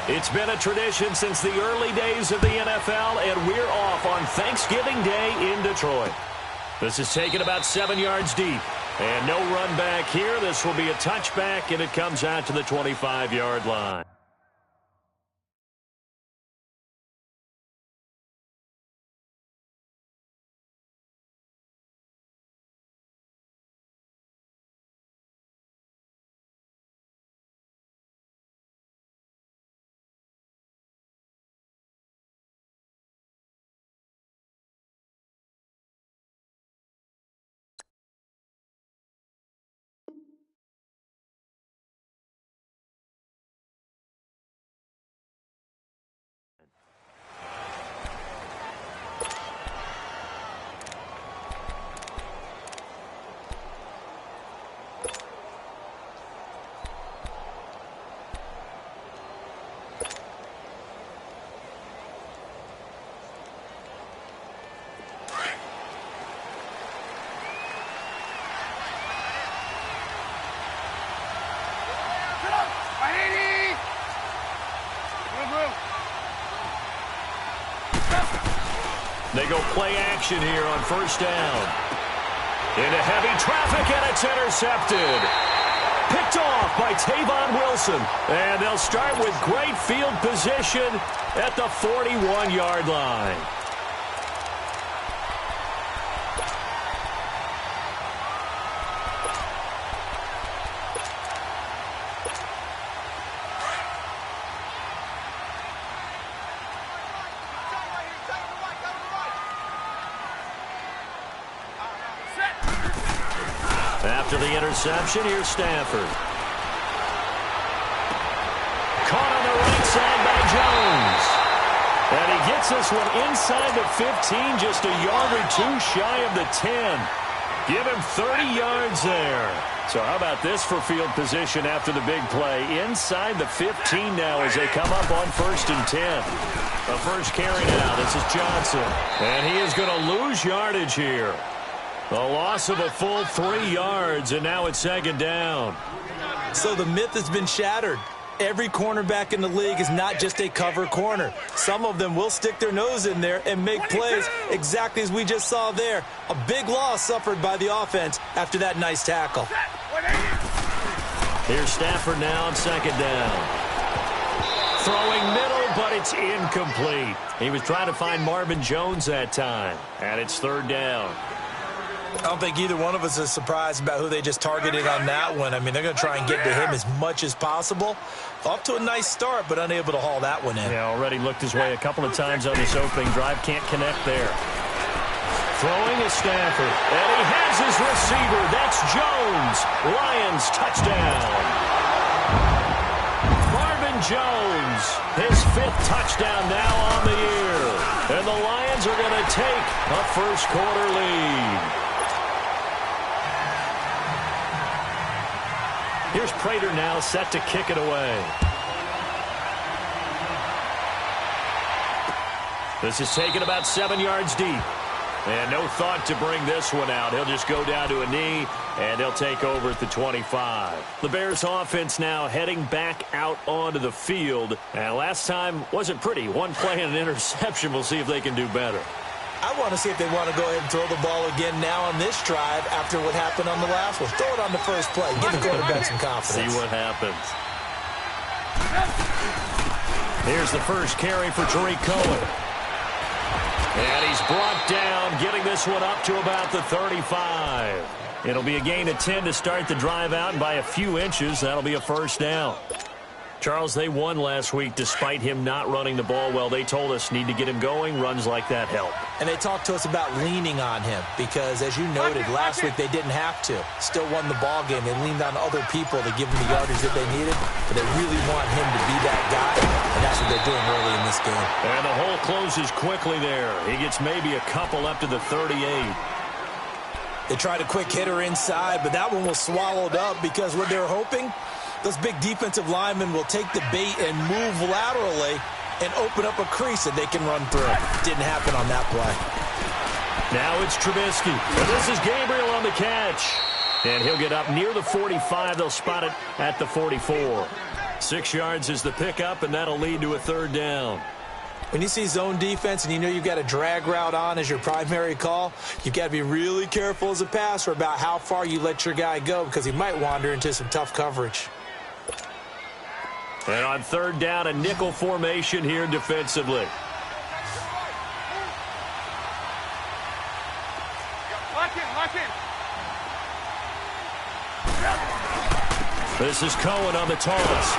It's been a tradition since the early days of the NFL, and we're off on Thanksgiving Day in Detroit. This is taken about 7 yards deep. And no run back here. This will be a touchback, and it comes out to the 25-yard line. They go play action here on first down. Into heavy traffic, and it's intercepted. Picked off by Tavon Wilson. And they'll start with great field position at the 41-yard line. After the interception, here's Stafford. Caught on the right side by Jones. And he gets this one inside the 15, just a yard or two shy of the 10. Give him 30 yards there. So how about this for field position after the big play? Inside the 15 now as they come up on 1st and 10. The first carry now. This is Johnson. And he is going to lose yardage here. A loss of a full 3 yards, and now it's 2nd down. So the myth has been shattered. Every cornerback in the league is not just a cover corner. Some of them will stick their nose in there and make plays exactly as we just saw there. A big loss suffered by the offense after that nice tackle. Here's Stafford now on 2nd down. Throwing middle, but it's incomplete. He was trying to find Marvin Jones that time, and it's 3rd down. I don't think either one of us is surprised about who they just targeted on that one. I mean, they're going to try and get to him as much as possible. Off to a nice start, but unable to haul that one in. Yeah, already looked his way a couple of times on this opening drive. Can't connect there. Throwing is Stafford. And he has his receiver. That's Jones. Lions touchdown. Marvin Jones, his 5th touchdown now on the year. And the Lions are going to take a first-quarter lead. Here's Prater now set to kick it away. This is taken about 7 yards deep. And no thought to bring this one out. He'll just go down to a knee, and he'll take over at the 25. The Bears offense now heading back out onto the field. And last time wasn't pretty. One play and an interception. We'll see if they can do better. I want to see if they want to go ahead and throw the ball again now on this drive after what happened on the last one. Throw it on the first play. Give the quarterback some confidence. See what happens. Here's the first carry for Tariq Cohen. And he's brought down, getting this one up to about the 35. It'll be a gain of 10 to start the drive out, and by a few inches, that'll be a first down. Charles, they won last week despite him not running the ball well. They told us need to get him going. Runs like that help. And they talked to us about leaning on him because, as you noted, last week they didn't have to. Still won the ball game. They leaned on other people to give them the yardage that they needed, but they really want him to be that guy, and that's what they're doing early in this game. And the hole closes quickly there. He gets maybe a couple up to the 38. They tried a quick hitter inside, but that one was swallowed up because what they were hoping, those big defensive linemen will take the bait and move laterally and open up a crease that they can run through. Didn't happen on that play. Now it's Trubisky. And this is Gabriel on the catch. And he'll get up near the 45. They'll spot it at the 44. 6 yards is the pickup, and that'll lead to a third down. When you see zone defense and you know you've got a drag route on as your primary call, you've got to be really careful as a passer about how far you let your guy go because he might wander into some tough coverage. And on third down, a nickel formation here defensively. This is Cohen on the toss.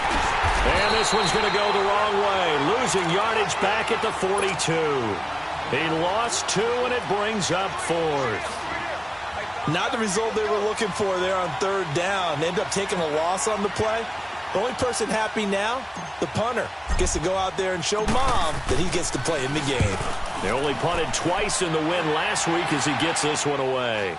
And this one's going to go the wrong way. Losing yardage back at the 42. He lost 2, and it brings up 4th. Not the result they were looking for there on third down. They end up taking a loss on the play. The only person happy now, the punter, gets to go out there and show Mom that he gets to play in the game. They only punted twice in the win last week as he gets this one away.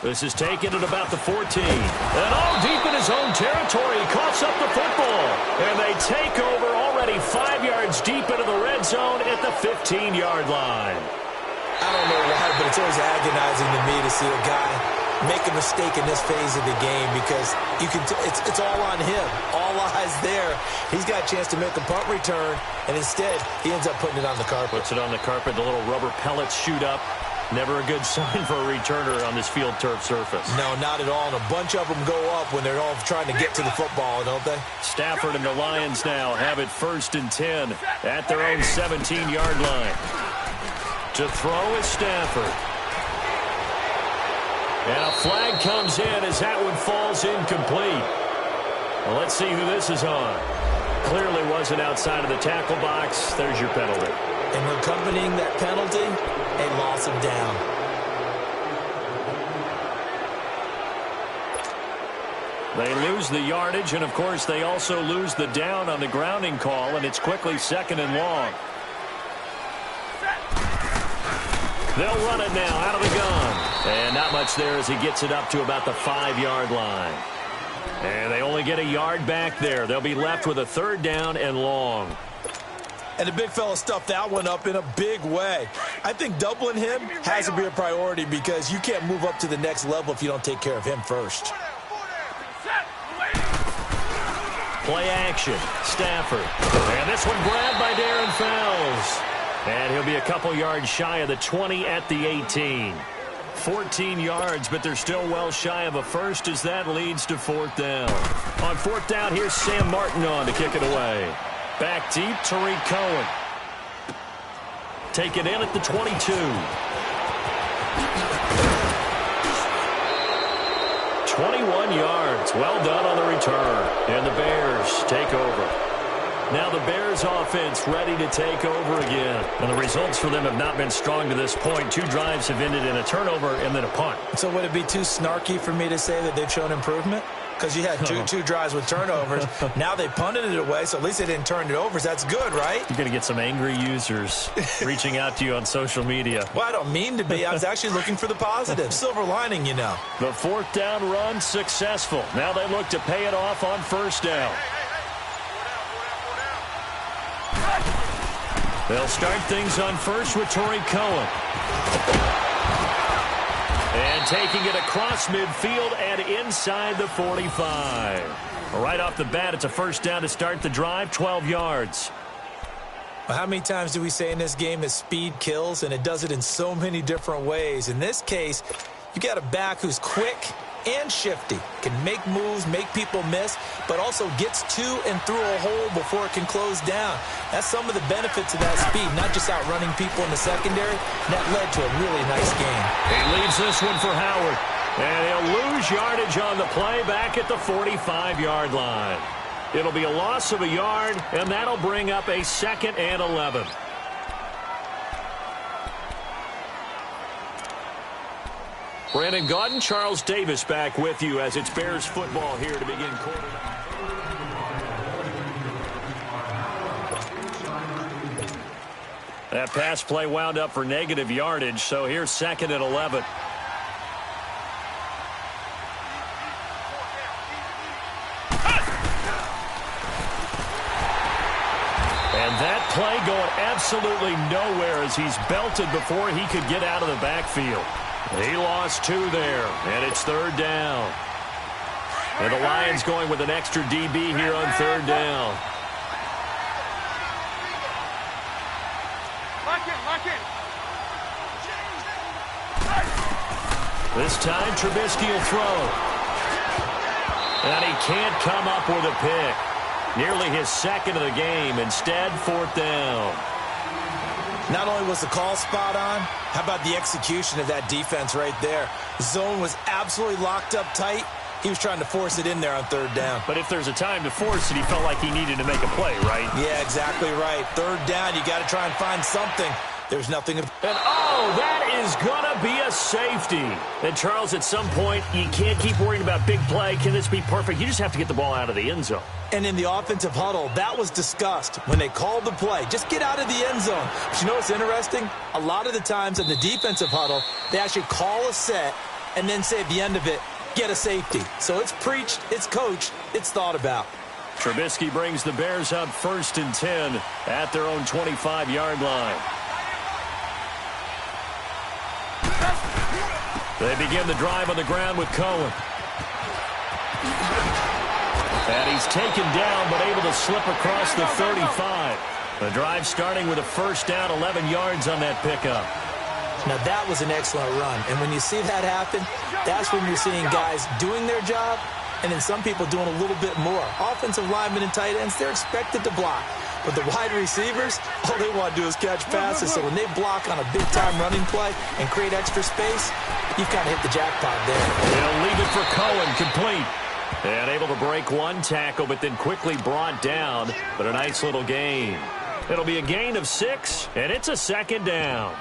This is taken at about the 14. And all deep in his own territory, he coughs up the football. And they take over already 5 yards deep into the red zone at the 15-yard line. I don't know why, but it's always agonizing to me to see a guy make a mistake in this phase of the game because you can it's all on him. All eyes there. He's got a chance to make a punt return, and instead he ends up putting it on the carpet. Puts it on the carpet. The little rubber pellets shoot up. Never a good sign for a returner on this field turf surface. No, not at all. And a bunch of them go up when they're all trying to get to the football, don't they? Stafford and the Lions now have it 1st and 10 at their own 17-yard line. To throw is Stafford. And a flag comes in as that one falls incomplete. Well, let's see who this is on. Clearly wasn't outside of the tackle box. There's your penalty. And accompanying that penalty, a loss of down. They lose the yardage, and, of course, they also lose the down on the grounding call, and it's quickly 2nd and long. They'll run it now out of the gun. And not much there as he gets it up to about the 5-yard line. And they only get a yard back there. They'll be left with a 3rd down and long. And the big fella stuffed that one up in a big way. I think doubling him has to be a priority because you can't move up to the next level if you don't take care of him first. Play action. Stafford. And this one grabbed by Darren Fells. And he'll be a couple yards shy of the 20 at the 18. 14 yards, but they're still well shy of a first as that leads to 4th down. On 4th down, here's Sam Martin on to kick it away. Back deep, Tariq Cohen. Take it in at the 22. 21 yards. Well done on the return. And the Bears take over. Now the Bears offense ready to take over again. And the results for them have not been strong to this point. 2 drives have ended in a turnover and then a punt. So would it be too snarky for me to say that they've shown improvement? Because you had two drives with turnovers. Now they punted it away, so at least they didn't turn it over. So that's good, right? You're going to get some angry users reaching out to you on social media. Well, I don't mean to be. I was actually looking for the positive. Silver lining, you know. The 4th down run successful. Now they look to pay it off on 1st down. They'll start things on 1st with Tariq Cohen. And taking it across midfield and inside the 45. Right off the bat, it's a 1st down to start the drive, 12 yards. Well, how many times do we say in this game that speed kills, and it does it in so many different ways? In this case, you got a back who's quick and shifty, can make moves, make people miss, but also gets to and through a hole before it can close down. That's some of the benefits of that speed, not just outrunning people in the secondary. That led to a really nice game. He leaves this one for Howard, and he'll lose yardage on the play back at the 45-yard line. It'll be a loss of a yard, and that'll bring up a 2nd and 11. Brandon Gaudin, Charles Davis back with you as it's Bears football here to begin quarter. That pass play wound up for negative yardage, so here's 2nd and 11. And that play going absolutely nowhere as he's belted before he could get out of the backfield. He lost 2 there, and it's 3rd down. And the Lions going with an extra DB here on third down. This time, Trubisky will throw. And he can't come up with a pick. Nearly his second of the game. Instead, fourth down. Not only was the call spot on, how about the execution of that defense right there? Zone was absolutely locked up tight. He was trying to force it in there on third down. But if there's a time to force it, he felt like he needed to make a play, right? Yeah, exactly right. Third down, you got to try and find something. There's nothing. And oh, that is going to be a safety. And Charles, at some point, you can't keep worrying about big play. Can this be perfect? You just have to get the ball out of the end zone. And in the offensive huddle, that was discussed when they called the play. Just get out of the end zone. But you know what's interesting? A lot of the times in the defensive huddle, they actually call a set and then say at the end of it, get a safety. So it's preached, it's coached, it's thought about. Trubisky brings the Bears out 1st and 10 at their own 25-yard line. They begin the drive on the ground with Cohen. And he's taken down but able to slip across the 35. The drive starting with a first down, 11 yards on that pickup. Now that was an excellent run. And when you see that happen, that's when you're seeing guys doing their job and then some people doing a little bit more. Offensive linemen and tight ends, they're expected to block. But the wide receivers, all they want to do is catch passes. So when they block on a big-time running play and create extra space, you've kind of hit the jackpot there. They'll leave it for Cohen, complete. And able to break one tackle, but then quickly brought down. But a nice little gain. It'll be a gain of 6, and it's a second down.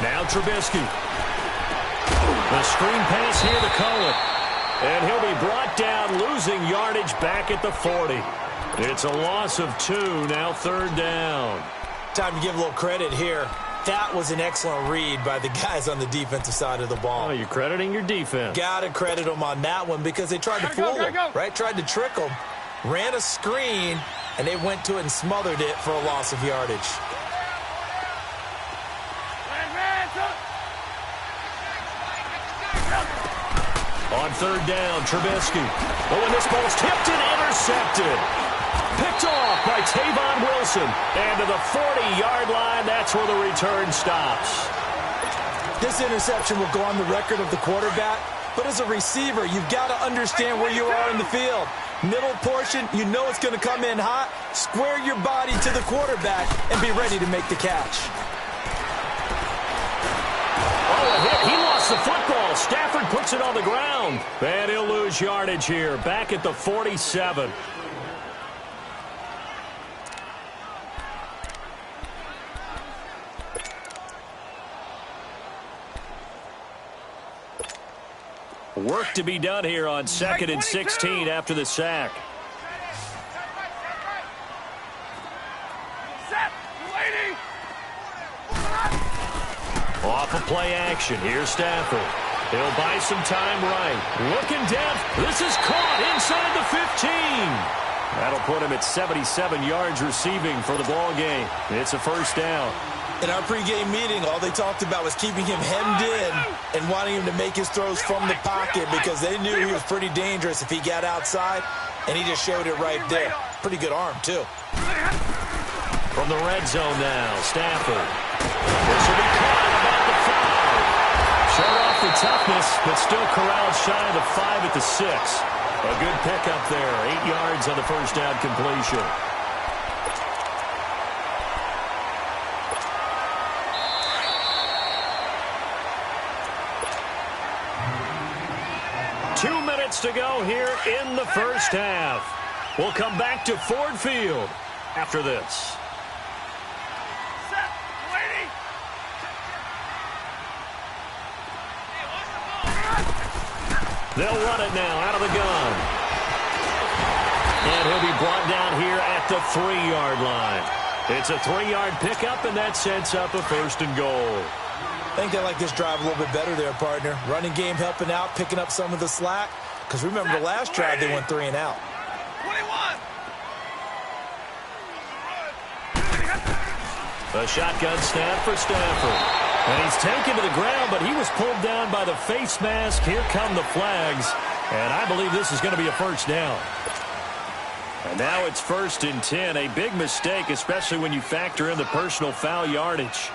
Now Trubisky. The screen pass here to Cohen. And he'll be brought down, losing yardage back at the 40. It's a loss of 2, now third down. Time to give a little credit here. That was an excellent read by the guys on the defensive side of the ball. Oh, you're crediting your defense. Got to credit them on that one because they tried to fool them, right? Tried to trick them, ran a screen, and they went to it and smothered it for a loss of yardage. On third down, Trubisky. Oh, and this ball's tipped and intercepted. Picked off by Tavon Wilson. And to the 40-yard line, that's where the return stops. This interception will go on the record of the quarterback, but as a receiver, you've got to understand where you are in the field. Middle portion, you know it's going to come in hot. Square your body to the quarterback and be ready to make the catch. Oh, a hit. He lost the football. Stafford puts it on the ground. And he'll lose yardage here. Back at the 47. Work to be done here on 2nd and 16 after the sack. Off of play action. Here's Stafford. He'll buy some time right. Looking down. This is caught inside the 15. That'll put him at 77 yards receiving for the ball game. It's a first down. In our pregame meeting, all they talked about was keeping him hemmed in and wanting him to make his throws from the pocket because they knew he was pretty dangerous if he got outside, and he just showed it right there. Pretty good arm, too. From the red zone now, Stafford. This will be caught at about the 5. Showed off the toughness, but still corralled shy of the 5 at the 6. A good pickup there, 8 yards on the first down completion. To go here in the first half. We'll come back to Ford Field after this. They'll run it now out of the gun. And he'll be brought down here at the 3-yard line. It's a 3-yard pickup, and that sets up a 1st and goal. I think they like this drive a little bit better there, partner. Running game helping out, picking up some of the slack. Because remember, the last drive, they went 3 and out. 21. A shotgun snap for Stafford. And he's taken to the ground, but he was pulled down by the face mask. Here come the flags. And I believe this is going to be a 1st down. And now it's 1st and 10. A big mistake, especially when you factor in the personal foul yardage.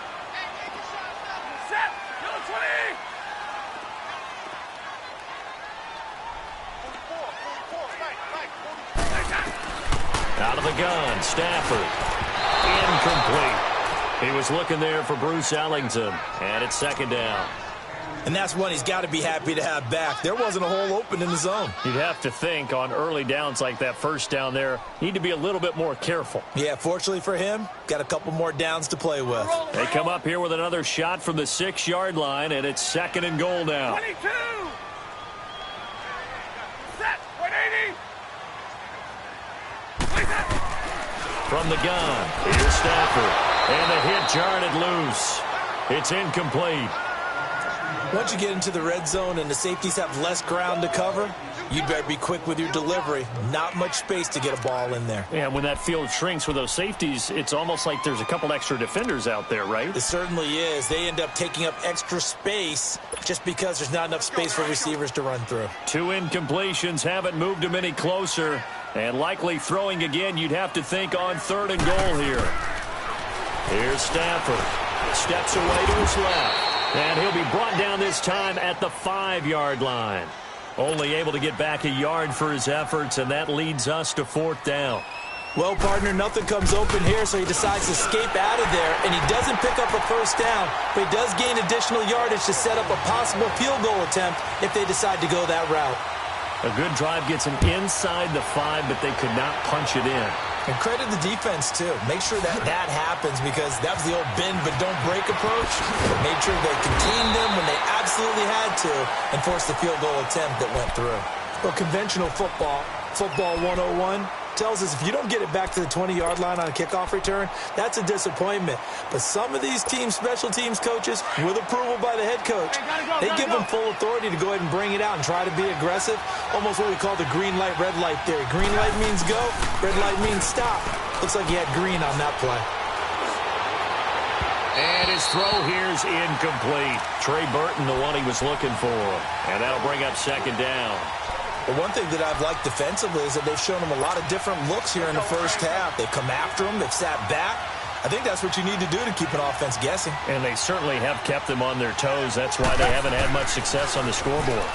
Out of the gun, Stafford. Incomplete. He was looking there for Bruce Ellington, and it's 2nd down. And that's one he's got to be happy to have back. There wasn't a hole open in the zone. You'd have to think on early downs like that 1st down there, need to be a little bit more careful. Yeah, fortunately for him, got a couple more downs to play with. They come up here with another shot from the 6-yard line, and it's 2nd and goal now. 22. Set. 180. From the gun, here's Stafford. And the hit jarred it loose. It's incomplete. Once you get into the red zone and the safeties have less ground to cover, you better be quick with your delivery. Not much space to get a ball in there. And when that field shrinks with those safeties, it's almost like there's a couple extra defenders out there, right? It certainly is. They end up taking up extra space just because there's not enough space for receivers to run through. 2 incompletions haven't moved him any closer. And likely throwing again, you'd have to think on 3rd and goal here. Here's Stafford. Steps away to his left. And he'll be brought down this time at the 5-yard line. Only able to get back a yard for his efforts, and that leads us to 4th down. Well, partner, nothing comes open here, so he decides to escape out of there, and he doesn't pick up a 1st down, but he does gain additional yardage to set up a possible field goal attempt if they decide to go that route. A good drive gets him inside the 5, but they could not punch it in. And credit the defense, too. Make sure that happens, because that was the old bend but don't break approach. Made sure they contained them when they absolutely had to and forced the field goal attempt that went through. Well, conventional football 101, tells us if you don't get it back to the 20-yard line on a kickoff return, that's a disappointment. But some of these teams, special teams coaches, with approval by the head coach, they give them full authority to go ahead and bring it out and try to be aggressive. Almost what we call the green light, red light theory. Green light means go, red light means stop. Looks like he had green on that play. And his throw here's incomplete. Trey Burton, the one he was looking for. And that'll bring up 2nd down. The one thing that I've liked defensively is that they've shown him a lot of different looks here in the first half. They've come after him. They've sat back. I think that's what you need to do to keep an offense guessing. And they certainly have kept them on their toes. That's why they haven't had much success on the scoreboard.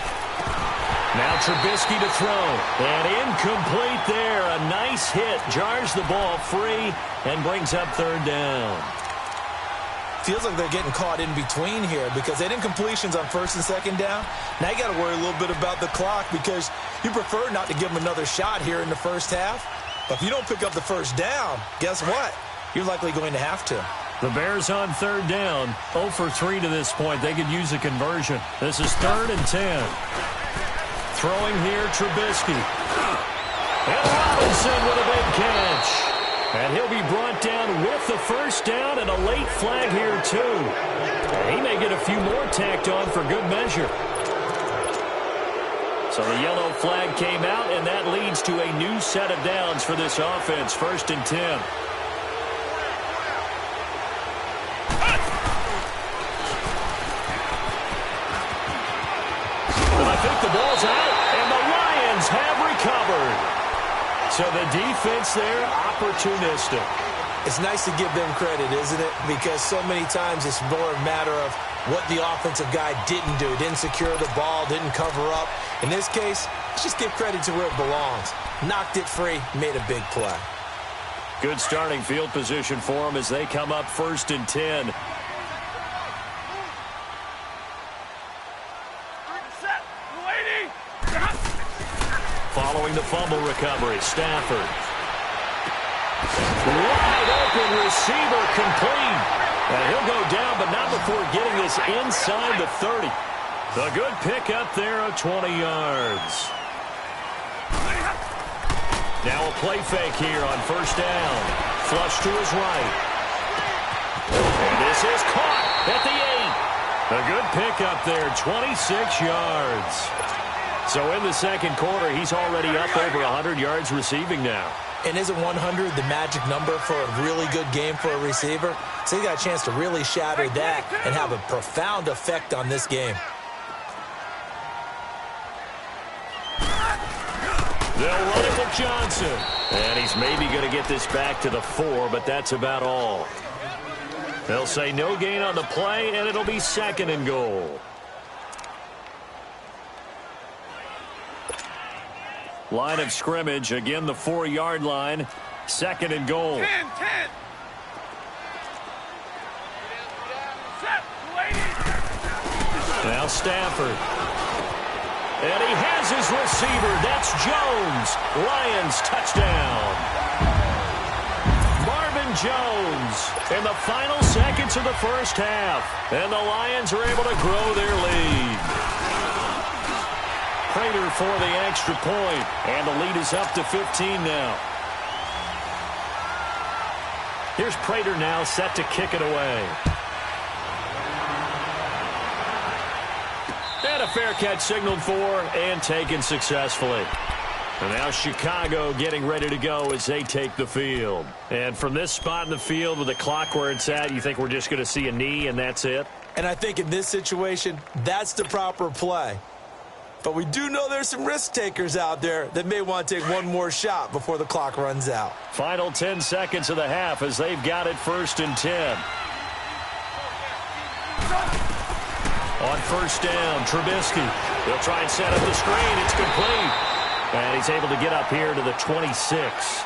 Now Trubisky to throw. And incomplete there. A nice hit. Jars the ball free and brings up 3rd down. Feels like they're getting caught in between here because they didn't completions on 1st and 2nd down. Now you got to worry a little bit about the clock because you prefer not to give them another shot here in the first half. But if you don't pick up the 1st down, guess what? You're likely going to have to. The Bears on 3rd down. 0 for 3 to this point. They could use a conversion. This is 3rd and 10. Throwing here, Trubisky. And Robinson with a big catch. And he'll be brought down with the 1st down and a late flag here, too. And he may get a few more tacked on for good measure. So the yellow flag came out, and that leads to a new set of downs for this offense. 1st and 10. And I think the ball's out, and the Lions have recovered. So the defense there, opportunistic. It's nice to give them credit, isn't it? Because so many times it's more a matter of what the offensive guy didn't do. Didn't secure the ball, didn't cover up. In this case, let's just give credit to where it belongs. Knocked it free, made a big play. Good starting field position for them as they come up 1st and 10. Following the fumble recovery, Stafford. Wide open receiver complete. And he'll go down, but not before getting this inside the 30. A good pickup there of 20 yards. Now a play fake here on 1st down. Flush to his right. And this is caught at the 8. A good pickup there, 26 yards. So in the second quarter, he's already up over 100 yards receiving now. And isn't 100 the magic number for a really good game for a receiver? So he got a chance to really shatter that and have a profound effect on this game. They'll run it with Johnson. And he's maybe going to get this back to the 4, but that's about all. They'll say no gain on the play, and it'll be 2nd and goal. Line of scrimmage, again the 4-yard line. 2nd and goal. 10. Set. Now Stafford. And he has his receiver. That's Jones. Lions touchdown. Marvin Jones in the final seconds of the first half. And the Lions are able to grow their lead. Prater for the extra point. And the lead is up to 15 now. Here's Prater now set to kick it away. And a fair catch signaled for and taken successfully. And now Chicago getting ready to go as they take the field. And from this spot in the field with the clock where it's at, you think we're just going to see a knee and that's it? And I think in this situation, that's the proper play. But we do know there's some risk takers out there that may want to take one more shot before the clock runs out. Final 10 seconds of the half as they've got it 1st and 10. On 1st down, Trubisky. They'll try and set up the screen. It's complete. And he's able to get up here to the 26.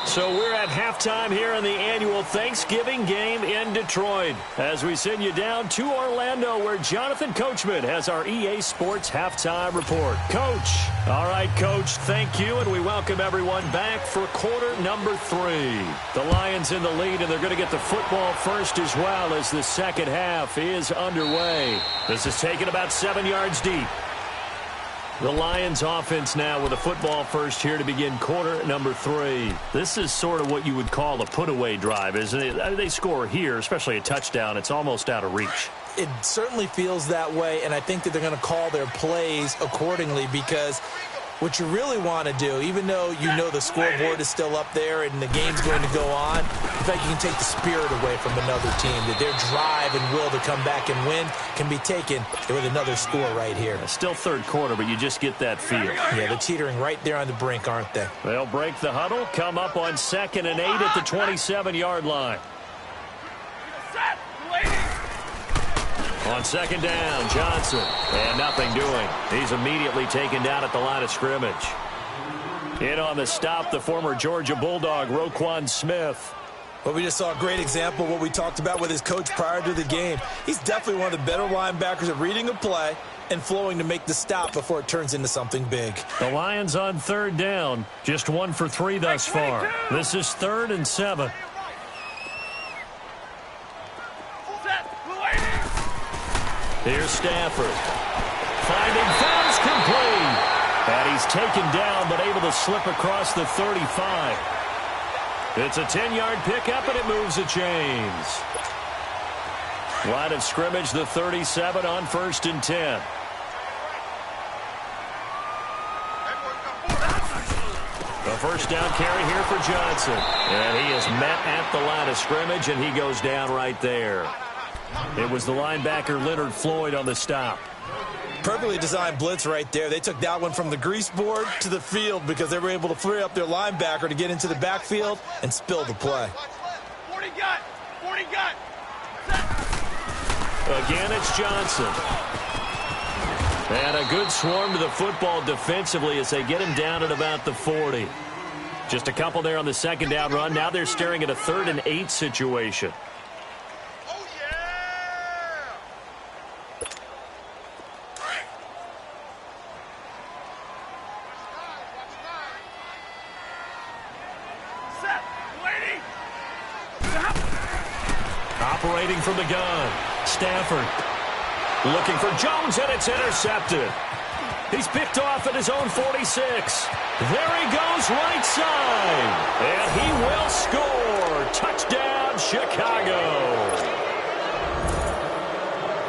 So we're at halftime here in the annual Thanksgiving game in Detroit as we send you down to Orlando where Jonathan Coachman has our EA Sports halftime report. Coach. All right, Coach, thank you, and we welcome everyone back for quarter number 3. The Lions in the lead, and they're going to get the football first as well as the second half is underway. This is taken about 7 yards deep. The Lions offense now with a football first here to begin quarter number 3. This is sort of what you would call a put-away drive, isn't it? They score here, especially a touchdown. It's almost out of reach. It certainly feels that way, and I think that they're going to call their plays accordingly because what you really want to do, even though you know the scoreboard is still up there and the game's going to go on, in fact, you can take the spirit away from another team, that their drive and will to come back and win can be taken with another score right here. Still third quarter, but you just get that feel. Yeah, they're teetering right there on the brink, aren't they? They'll break the huddle, come up on 2nd and 8 at the 27-yard line. On 2nd down, Johnson. And nothing doing. He's immediately taken down at the line of scrimmage. In on the stop, the former Georgia Bulldog, Roquan Smith. Well, we just saw a great example of what we talked about with his coach prior to the game. He's definitely one of the better linebackers at reading a play and flowing to make the stop before it turns into something big. The Lions on 3rd down. Just 1 for 3 thus far. This is 3rd and 7. Here's Stafford. Finding fouls complete. And he's taken down but able to slip across the 35. It's a 10-yard pickup and it moves the chains. Line of scrimmage, the 37 on 1st and 10. The first down carry here for Johnson. And he is met at the line of scrimmage and he goes down right there. It was the linebacker Leonard Floyd on the stop. Perfectly designed blitz right there. They took that one from the grease board to the field because they were able to free up their linebacker to get into the backfield and spill the play. 40 gun. 40 gun. Again, it's Johnson. And a good swarm to the football defensively as they get him down at about the 40. Just a couple there on the 2nd down run. Now they're staring at a 3rd and 8 situation. Operating from the gun, Stafford looking for Jones, and it's intercepted. He's picked off at his own 46. There he goes right side. And he will score. Touchdown, Chicago.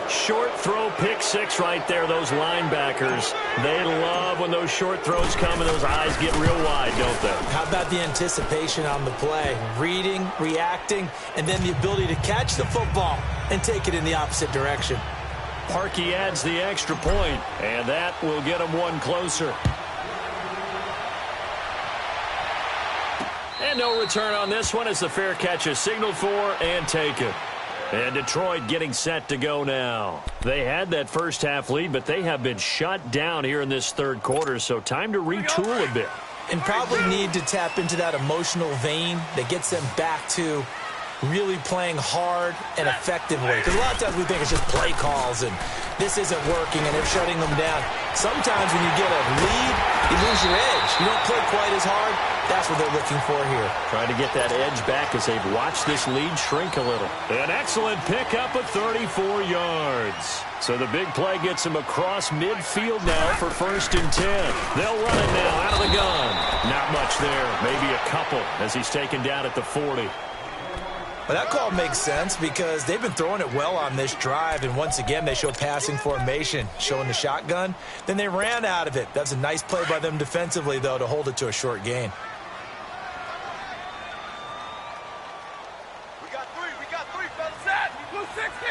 Short throw, pick six right there, those linebackers. They love when those short throws come and those eyes get real wide, don't they? How about the anticipation on the play? Reading, reacting, and then the ability to catch the football and take it in the opposite direction. Parkey adds the extra point, and that will get him one closer. And no return on this one as the fair catch is signaled for and taken. And Detroit getting set to go now. They had that first half lead, but they have been shut down here in this third quarter, so time to retool a bit. And probably need to tap into that emotional vein that gets them back to really playing hard and effectively. Because a lot of times we think it's just play calls and this isn't working and they're shutting them down. Sometimes when you get a lead, you lose your edge. You don't play quite as hard. That's what they're looking for here. Trying to get that edge back as they've watched this lead shrink a little. An excellent pickup of 34 yards. So the big play gets him across midfield now for 1st and 10. They'll run it now out of the gun. Not much there. Maybe a couple as he's taken down at the 40. Well, that call makes sense because they've been throwing it well on this drive, and once again they show passing formation, showing the shotgun. Then they ran out of it. That's a nice play by them defensively, though, to hold it to a short gain. We got three, fellas. Blue 60.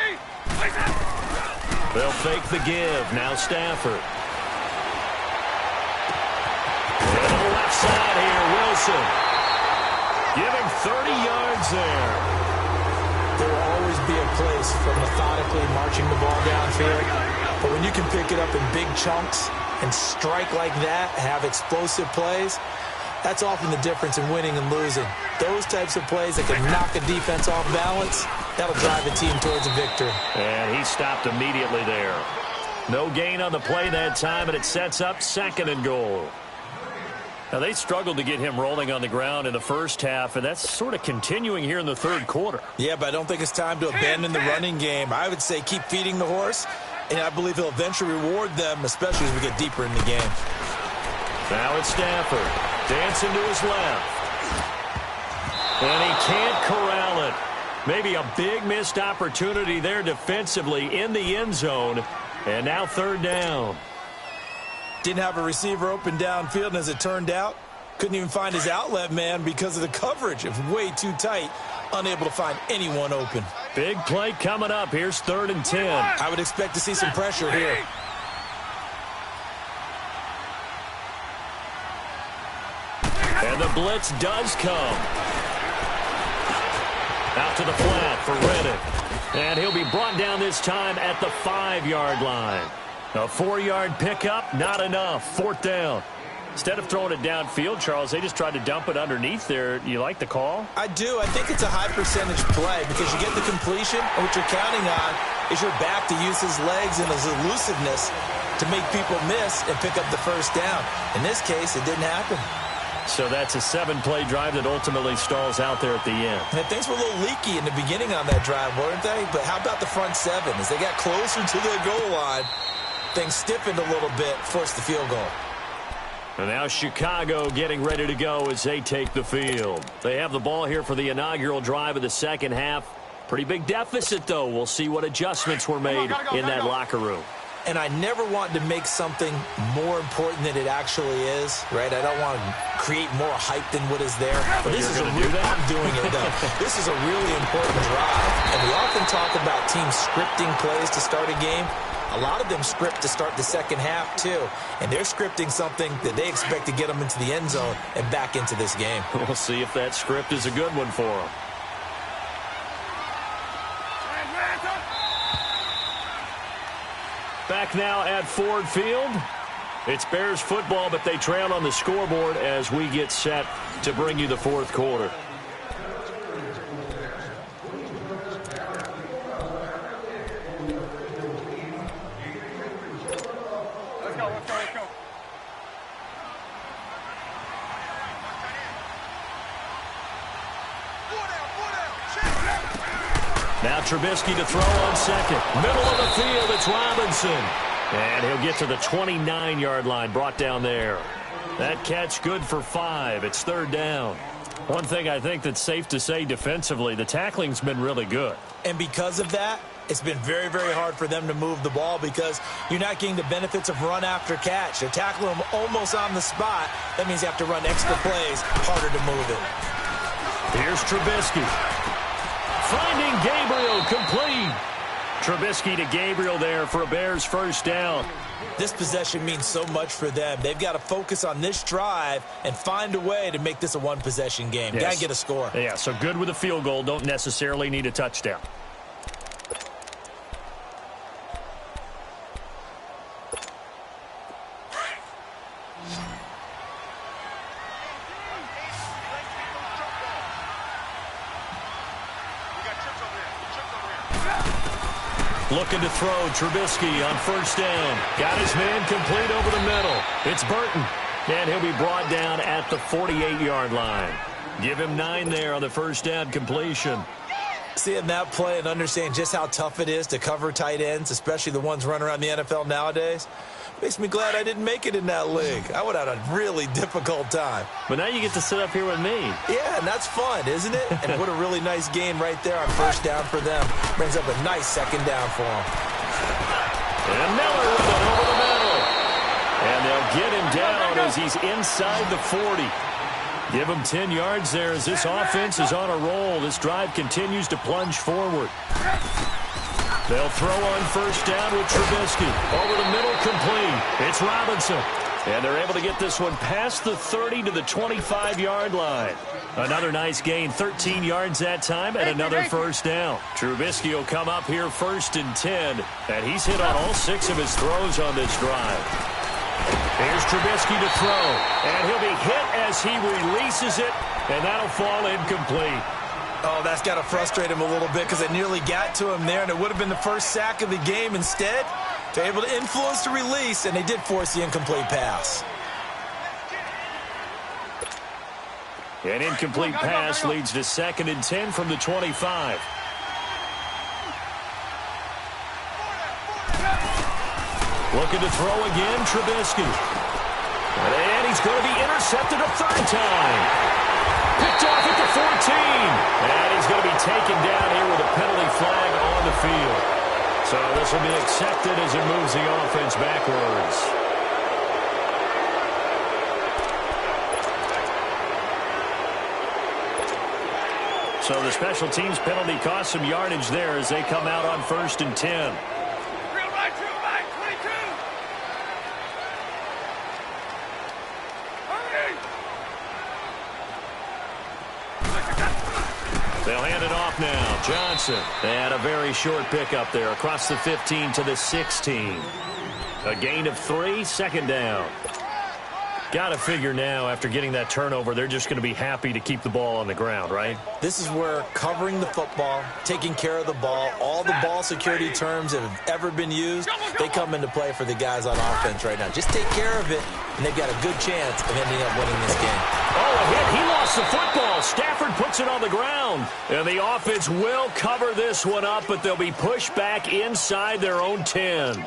They'll fake the give. Now Stafford. And to the left side here, Wilson. Give him 30 yards there. There will always be a place for methodically marching the ball downfield. But when you can pick it up in big chunks and strike like that, have explosive plays, that's often the difference in winning and losing. Those types of plays that can knock a defense off balance, that'll drive a team towards a victory. And he stopped immediately there. No gain on the play that time, and it sets up 2nd and goal. Now, they struggled to get him rolling on the ground in the first half, and that's sort of continuing here in the third quarter. Yeah, but I don't think it's time to abandon the running game. I would say keep feeding the horse, and I believe he'll eventually reward them, especially as we get deeper in the game. Now it's Stafford. Dancing to his left. And he can't corral it. Maybe a big missed opportunity there defensively in the end zone. And now 3rd down. Didn't have a receiver open downfield, and as it turned out, couldn't even find his outlet man because of the coverage. It was way too tight, unable to find anyone open. Big play coming up. Here's 3rd and 10. I would expect to see some pressure here. And the blitz does come. Out to the flat for Reddick. And he'll be brought down this time at the 5-yard line. A 4-yard pickup, not enough. 4th down. Instead of throwing it downfield, Charles, they just tried to dump it underneath there. You like the call? I do. I think it's a high percentage play because you get the completion, and what you're counting on is your back to use his legs and his elusiveness to make people miss and pick up the 1st down. In this case, it didn't happen. So that's a 7-play drive that ultimately stalls out there at the end. And things were a little leaky in the beginning on that drive, weren't they? But how about the front 7? As they got closer to the goal line, things stiffened a little bit, forced the field goal. And now Chicago getting ready to go as they take the field. They have the ball here for the inaugural drive of the second half. Pretty big deficit, though. We'll see what adjustments were made in that locker room. And I never want to make something more important than it actually is, right? I don't want to create more hype than what is there. But this is I'm doing it, though. This is a really important drive. And we often talk about teams scripting plays to start a game. A lot of them script to start the second half, too. And they're scripting something that they expect to get them into the end zone and back into this game. We'll see if that script is a good one for them. Back now at Ford Field. It's Bears football, but they trail on the scoreboard as we get set to bring you the 4th quarter. Now Trubisky to throw on second. Middle of the field, it's Robinson. And he'll get to the 29-yard line, brought down there. That catch good for 5. It's third down. One thing I think that's safe to say defensively, the tackling's been really good. And because of that, it's been very, very hard for them to move the ball because you're not getting the benefits of run after catch. They're tackling them almost on the spot. That means you have to run extra plays, harder to move it. Here's Trubisky. Finding Gabriel, complete. Trubisky to Gabriel there for a Bears first down. This possession means so much for them. They've got to focus on this drive and find a way to make this a one-possession game. Yes. Got to get a score. Yeah, so good with a field goal. Don't necessarily need a touchdown. Looking to throw, Trubisky on first down. Got his man complete over the middle. It's Burton, and he'll be brought down at the 48-yard line. Give him 9 there on the first down completion. Seeing that play and understand just how tough it is to cover tight ends, especially the ones running around the NFL nowadays, makes me glad I didn't make it in that league. I would have had a really difficult time. But now you get to sit up here with me. Yeah, and that's fun, isn't it? And what a really nice gain right there on first down for them. Brings up a nice second down for them. And Miller with it over the middle. And they'll get him down as he's inside the 40. Give him 10 yards there as this offense is on a roll. This drive continues to plunge forward. They'll throw on first down with Trubisky. Over the middle, complete. It's Robinson. And they're able to get this one past the 30 to the 25-yard line. Another nice gain, 13 yards that time, and another first down. Trubisky will come up here first and 10, and he's hit on all 6 of his throws on this drive. Here's Trubisky to throw, and he'll be hit as he releases it, and that'll fall incomplete. Oh, that's got to frustrate him a little bit because they nearly got to him there, and it would have been the first sack of the game. Instead, they're able to influence the release, and they did force the incomplete pass. An incomplete pass leads to 2nd and 10 from the 25. Looking to throw again, Trubisky. And he's going to be intercepted a third time. Picked off at the 14. And he's going to be taken down here with a penalty flag on the field. So this will be accepted as it moves the offense backwards. So the special teams penalty cost some yardage there as they come out on 1st and 10. They'll hand it off now. Johnson. And a very short pickup there across the 15 to the 16. A gain of 3, 2nd down. Got to figure now, after getting that turnover, they're just going to be happy to keep the ball on the ground, right? This is where covering the football, taking care of the ball, all the ball security terms that have ever been used, they come into play for the guys on offense right now. Just take care of it, and they've got a good chance of ending up winning this game. Oh, a hit. He lost the football. Stafford puts it on the ground. And the offense will cover this one up, but they'll be pushed back inside their own 10.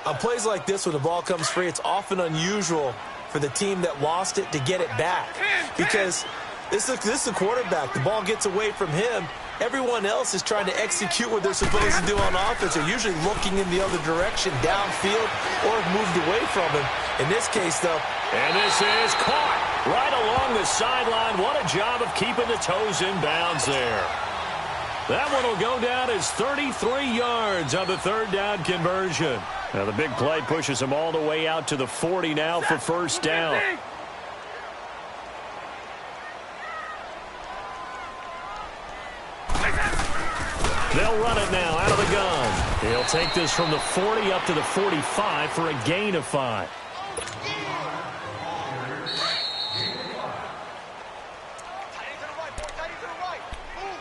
On plays like this, when the ball comes free, it's often unusual for the team that lost it to get it back. Because this is a quarterback. The ball gets away from him. Everyone else is trying to execute what they're supposed to do on offense. They're usually looking in the other direction, downfield, or have moved away from him. In this case, though. And this is caught right along the sideline. What a job of keeping the toes in bounds there. That one will go down as 33 yards on the 3rd down conversion. Now the big play pushes them all the way out to the 40 now for first down. They'll run it now out of the gun. He'll take this from the 40 up to the 45 for a gain of 5.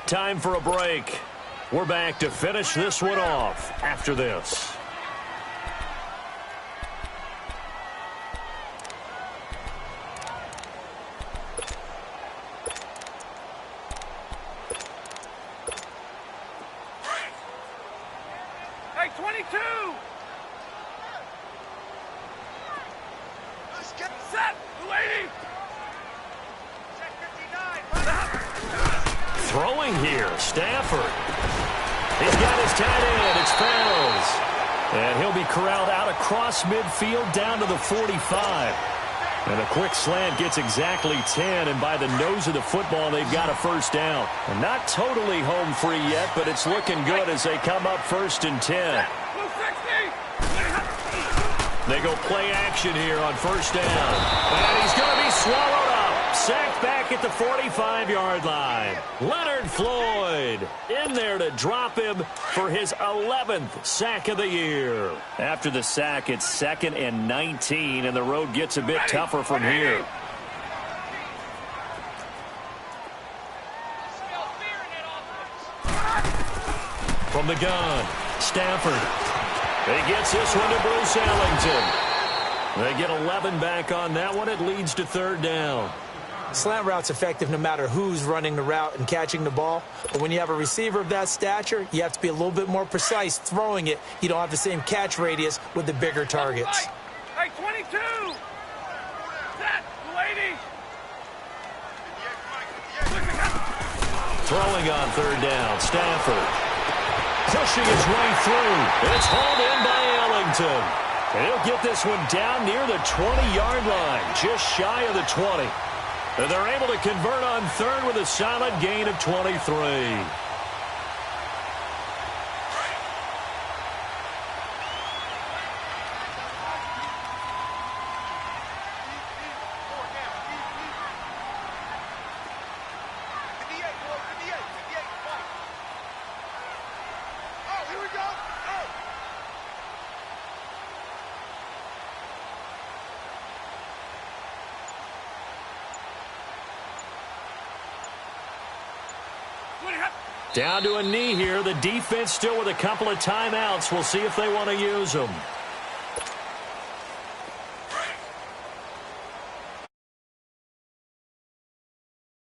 Time for a break. We're back to finish this one off after this. Hey, 22! Set. Lady. Throwing here, Stafford. He's got his tight end. It's Fells. And he'll be corralled out across midfield down to the 45. And a quick slant gets exactly 10, and by the nose of the football, they've got a first down. And not totally home free yet, but it's looking good as they come up 1st and 10. They go play action here on 1st down. And he's going to be swallowed up. Sacked back at the 45-yard line. Leonard Floyd in there to drop him for his 11th sack of the year. After the sack, it's 2nd and 19, and the road gets a bit tougher from here. From the gun, Stafford. He gets this one to Bruce Ellington. They get 11 back on that one. It leads to 3rd down. Slant route's effective no matter who's running the route and catching the ball. But when you have a receiver of that stature, you have to be a little bit more precise throwing it. You don't have the same catch radius with the bigger targets. Hey, 22! Set! Lady! Throwing on 3rd down, Stafford. Pushing his way through. It's hauled in by Ellington. And he'll get this one down near the 20-yard line, just shy of the 20. And they're able to convert on 3rd with a solid gain of 23. Down to a knee here. The defense still with a couple of timeouts. We'll see if they want to use them.